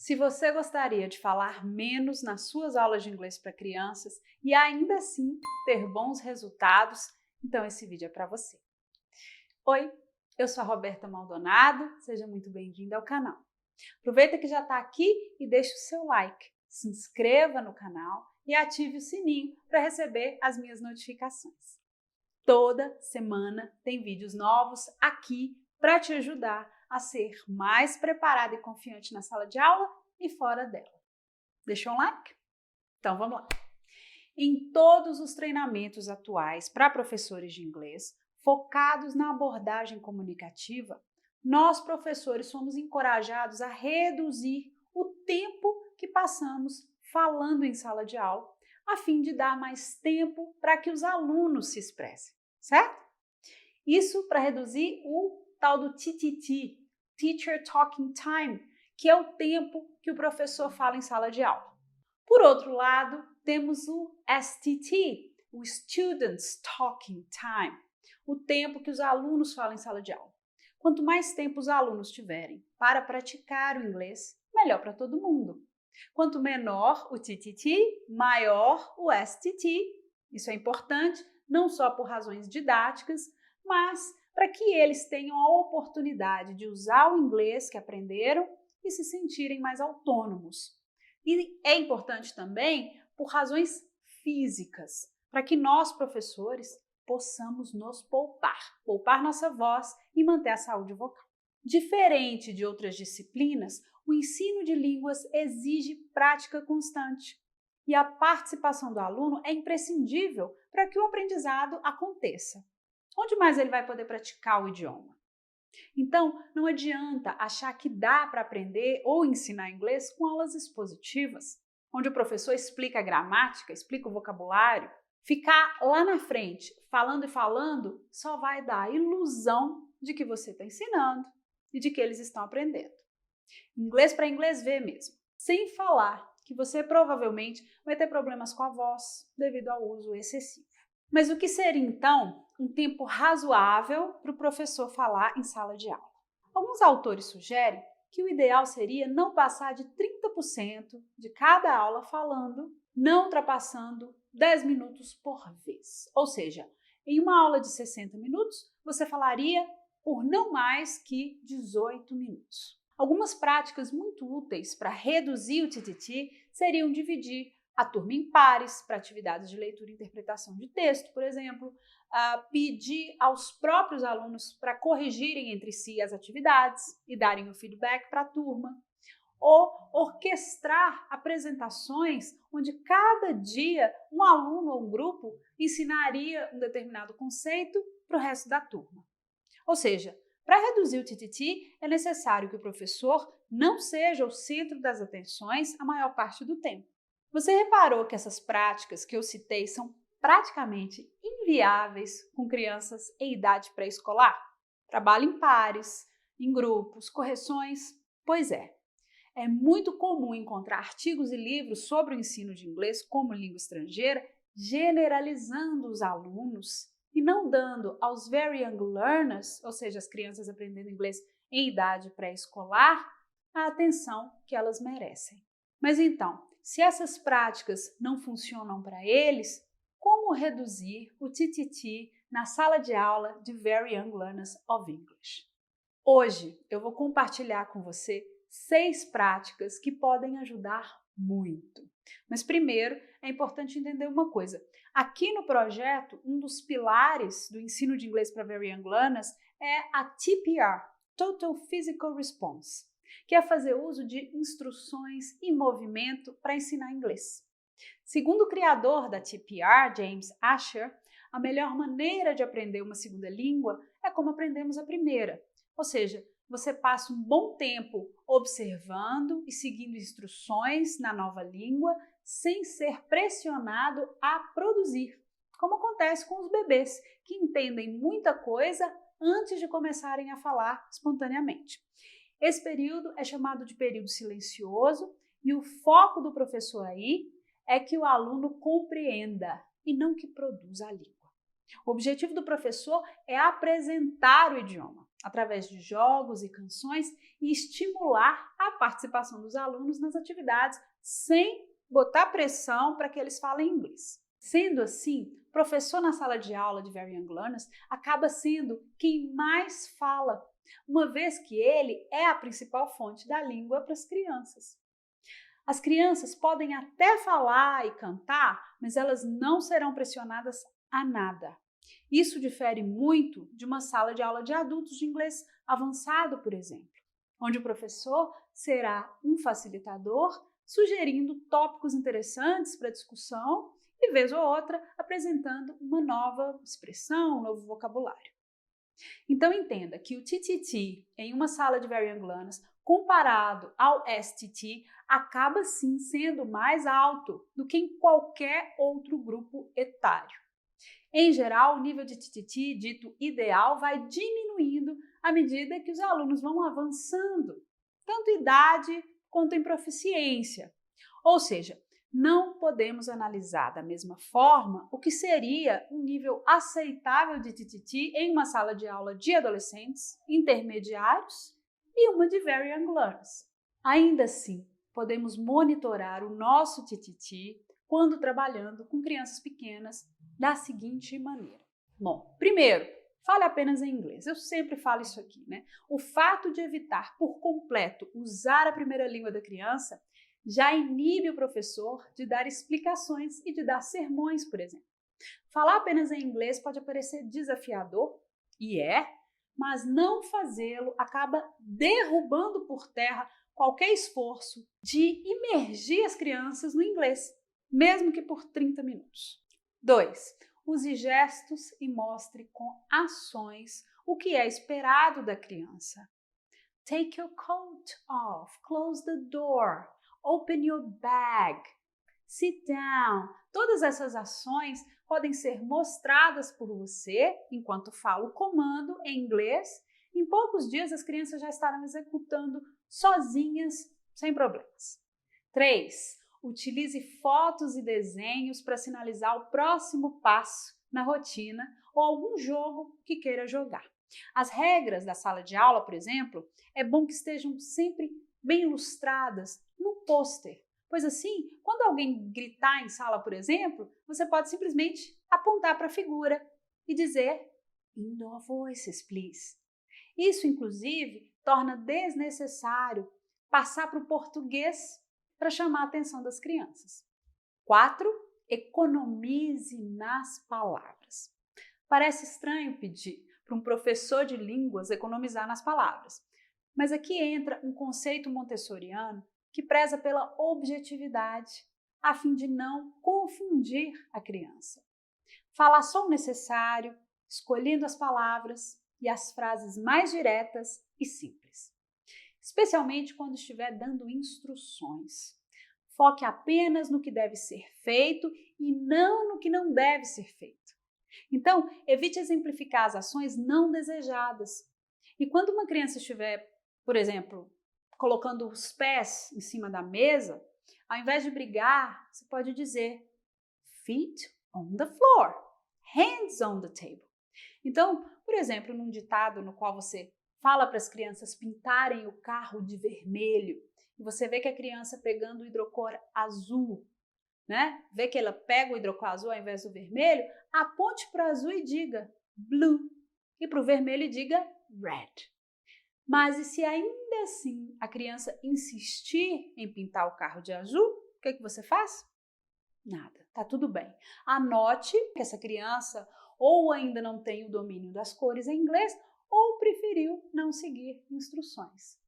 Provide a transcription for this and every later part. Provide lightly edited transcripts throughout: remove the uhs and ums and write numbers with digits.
Se você gostaria de falar menos nas suas aulas de inglês para crianças e ainda assim ter bons resultados, então esse vídeo é para você. Oi, eu sou a Roberta Maldonado, seja muito bem-vinda ao canal. Aproveita que já está aqui e deixe o seu like, se inscreva no canal e ative o sininho para receber as minhas notificações. Toda semana tem vídeos novos aqui para te ajudar a ser mais preparada e confiante na sala de aula e fora dela. Deixou um like? Então vamos lá! Em todos os treinamentos atuais para professores de inglês, focados na abordagem comunicativa, nós professores somos encorajados a reduzir o tempo que passamos falando em sala de aula, a fim de dar mais tempo para que os alunos se expressem, certo? Isso para reduzir o tal do TTT, Teacher Talking Time, que é o tempo que o professor fala em sala de aula. Por outro lado, temos o STT, o Students Talking Time, o tempo que os alunos falam em sala de aula. Quanto mais tempo os alunos tiverem para praticar o inglês, melhor para todo mundo. Quanto menor o TTT, maior o STT. Isso é importante, não só por razões didáticas, mas para que eles tenham a oportunidade de usar o inglês que aprenderam e se sentirem mais autônomos. E é importante também por razões físicas, para que nós, professores, possamos nos poupar nossa voz e manter a saúde vocal. Diferente de outras disciplinas, o ensino de línguas exige prática constante e a participação do aluno é imprescindível para que o aprendizado aconteça. Onde mais ele vai poder praticar o idioma? Então, não adianta achar que dá para aprender ou ensinar inglês com aulas expositivas, onde o professor explica a gramática, explica o vocabulário. Ficar lá na frente, falando e falando, só vai dar a ilusão de que você está ensinando e de que eles estão aprendendo. Inglês para inglês ver mesmo. Sem falar que você provavelmente vai ter problemas com a voz devido ao uso excessivo. Mas o que seria, então, um tempo razoável para o professor falar em sala de aula? Alguns autores sugerem que o ideal seria não passar de 30% de cada aula falando, não ultrapassando 10 minutos por vez. Ou seja, em uma aula de 60 minutos, você falaria por não mais que 18 minutos. Algumas práticas muito úteis para reduzir o TTT seriam dividir a turma em pares para atividades de leitura e interpretação de texto, por exemplo, pedir aos próprios alunos para corrigirem entre si as atividades e darem o feedback para a turma, ou orquestrar apresentações onde cada dia um aluno ou um grupo ensinaria um determinado conceito para o resto da turma. Ou seja, para reduzir o TTT, é necessário que o professor não seja o centro das atenções a maior parte do tempo. Você reparou que essas práticas que eu citei são praticamente inviáveis com crianças em idade pré-escolar? Trabalho em pares, em grupos, correções? Pois é. É muito comum encontrar artigos e livros sobre o ensino de inglês como língua estrangeira, generalizando os alunos e não dando aos very young learners, ou seja, as crianças aprendendo inglês em idade pré-escolar, a atenção que elas merecem. Mas então, se essas práticas não funcionam para eles, como reduzir o TTT na sala de aula de Very Young Learners of English? Hoje eu vou compartilhar com você 6 práticas que podem ajudar muito. Mas primeiro é importante entender uma coisa. Aqui no projeto, um dos pilares do ensino de inglês para Very Young Learners é a TPR, Total Physical Response, que é fazer uso de instruções e movimento para ensinar inglês. Segundo o criador da TPR, James Asher, a melhor maneira de aprender uma segunda língua é como aprendemos a primeira, ou seja, você passa um bom tempo observando e seguindo instruções na nova língua sem ser pressionado a produzir, como acontece com os bebês, que entendem muita coisa antes de começarem a falar espontaneamente. Esse período é chamado de período silencioso e o foco do professor aí é que o aluno compreenda e não que produza a língua. O objetivo do professor é apresentar o idioma. através de jogos e canções e estimular a participação dos alunos nas atividades sem botar pressão para que eles falem inglês. Sendo assim, o professor na sala de aula de Very Young Learners acaba sendo quem mais fala, uma vez que ele é a principal fonte da língua para as crianças. As crianças podem até falar e cantar, mas elas não serão pressionadas a nada. Isso difere muito de uma sala de aula de adultos de inglês avançado, por exemplo, onde o professor será um facilitador, sugerindo tópicos interessantes para discussão e, vez ou outra, apresentando uma nova expressão, um novo vocabulário. Então, entenda que o TTT em uma sala de Very Young Learners, comparado ao STT, acaba sim sendo mais alto do que em qualquer outro grupo etário. Em geral, o nível de TTT, dito ideal, vai diminuindo à medida que os alunos vão avançando, tanto em idade quanto em proficiência. Ou seja, não podemos analisar da mesma forma o que seria um nível aceitável de TTT em uma sala de aula de adolescentes, intermediários e uma de Very Young Learners. Ainda assim, podemos monitorar o nosso TTT quando trabalhando com crianças pequenas da seguinte maneira. Bom, primeiro, fale apenas em inglês. Eu sempre falo isso aqui, né? O fato de evitar por completo usar a primeira língua da criança já inibe o professor de dar explicações e de dar sermões, por exemplo. Falar apenas em inglês pode parecer desafiador, e mas não fazê-lo acaba derrubando por terra qualquer esforço de imergir as crianças no inglês, mesmo que por 30 minutos. 2. Use gestos e mostre com ações o que é esperado da criança. Take your coat off, close the door, open your bag, sit down. Todas essas ações podem ser mostradas por você enquanto fala o comando em inglês. Em poucos dias as crianças já estarão executando sozinhas, sem problemas. 3. Utilize fotos e desenhos para sinalizar o próximo passo na rotina ou algum jogo que queira jogar. As regras da sala de aula, por exemplo, é bom que estejam sempre bem ilustradas no pôster, pois assim, quando alguém gritar em sala, por exemplo, você pode simplesmente apontar para a figura e dizer "Indoor voices, please". Isso, inclusive, torna desnecessário passar para o português para chamar a atenção das crianças. 4. Economize nas palavras. Parece estranho pedir para um professor de línguas economizar nas palavras, mas aqui entra um conceito montessoriano que preza pela objetividade, a fim de não confundir a criança. Falar só o necessário, escolhendo as palavras e as frases mais diretas e simples. Especialmente quando estiver dando instruções. Foque apenas no que deve ser feito e não no que não deve ser feito. Então, evite exemplificar as ações não desejadas. E quando uma criança estiver, por exemplo, colocando os pés em cima da mesa, ao invés de brigar, você pode dizer feet on the floor, hands on the table. Então, por exemplo, num ditado no qual você fala para as crianças pintarem o carro de vermelho, e você vê que a criança pegando o hidrocor azul, né? Vê que ela pega o hidrocor azul ao invés do vermelho, aponte para o azul e diga blue, e para o vermelho diga red. Mas e se ainda assim a criança insistir em pintar o carro de azul, o que você faz? Nada, tá tudo bem. Anote que essa criança ou ainda não tem o domínio das cores em inglês ou preferiu não seguir instruções.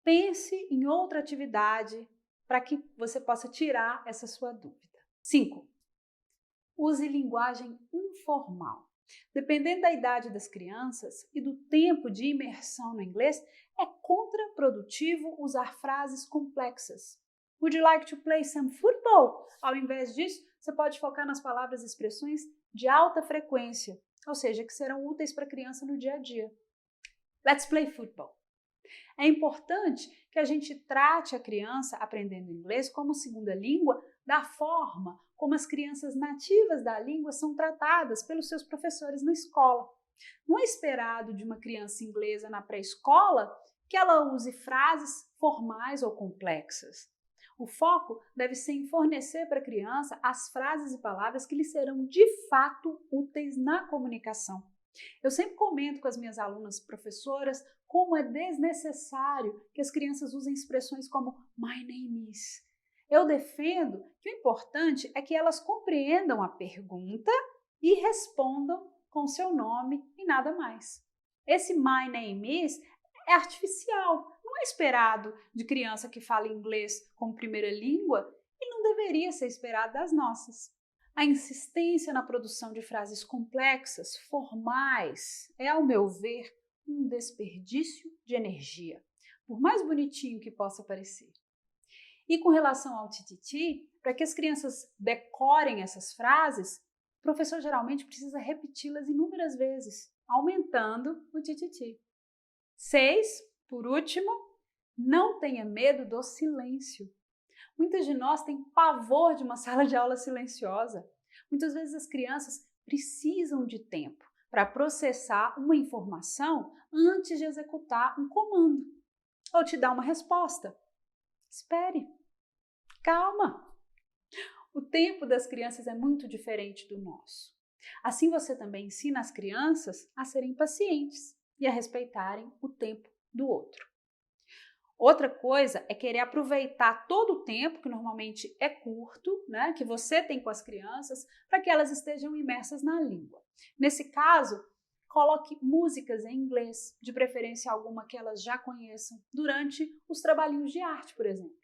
Pense em outra atividade para que você possa tirar essa sua dúvida. 5. Use linguagem informal. Dependendo da idade das crianças e do tempo de imersão no inglês, é contraprodutivo usar frases complexas. Would you like to play some football? Ao invés disso, você pode focar nas palavras e expressões de alta frequência, ou seja, que serão úteis para a criança no dia a dia. Let's play football. É importante que a gente trate a criança aprendendo inglês como segunda língua da forma como as crianças nativas da língua são tratadas pelos seus professores na escola. Não é esperado de uma criança inglesa na pré-escola que ela use frases formais ou complexas. O foco deve ser em fornecer para a criança as frases e palavras que lhe serão de fato úteis na comunicação. Eu sempre comento com as minhas alunas professoras como é desnecessário que as crianças usem expressões como my name is. Eu defendo que o importante é que elas compreendam a pergunta e respondam com seu nome e nada mais. Esse my name is é artificial, não é esperado de criança que fala inglês como primeira língua e não deveria ser esperado das nossas. A insistência na produção de frases complexas, formais, é, ao meu ver, um desperdício de energia, por mais bonitinho que possa parecer. E com relação ao tititi, para que as crianças decorem essas frases, o professor geralmente precisa repeti-las inúmeras vezes, aumentando o tititi. 6, por último, não tenha medo do silêncio. Muitas de nós têm pavor de uma sala de aula silenciosa. Muitas vezes as crianças precisam de tempo para processar uma informação antes de executar um comando ou te dar uma resposta. Espere, calma. O tempo das crianças é muito diferente do nosso. Assim você também ensina as crianças a serem pacientes e a respeitarem o tempo do outro. Outra coisa é querer aproveitar todo o tempo, que normalmente é curto, né, que você tem com as crianças, para que elas estejam imersas na língua. Nesse caso, coloque músicas em inglês, de preferência alguma que elas já conheçam, durante os trabalhinhos de arte, por exemplo.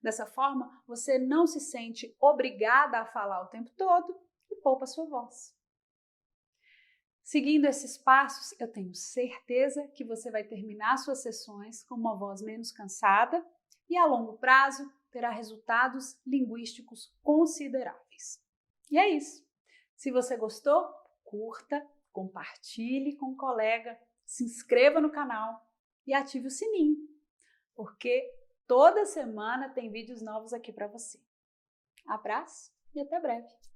Dessa forma, você não se sente obrigada a falar o tempo todo e poupa a sua voz. Seguindo esses passos, eu tenho certeza que você vai terminar suas sessões com uma voz menos cansada e, a longo prazo, terá resultados linguísticos consideráveis. E é isso. Se você gostou, curta, compartilhe com um colega, se inscreva no canal e ative o sininho, porque toda semana tem vídeos novos aqui para você. Abraço e até breve!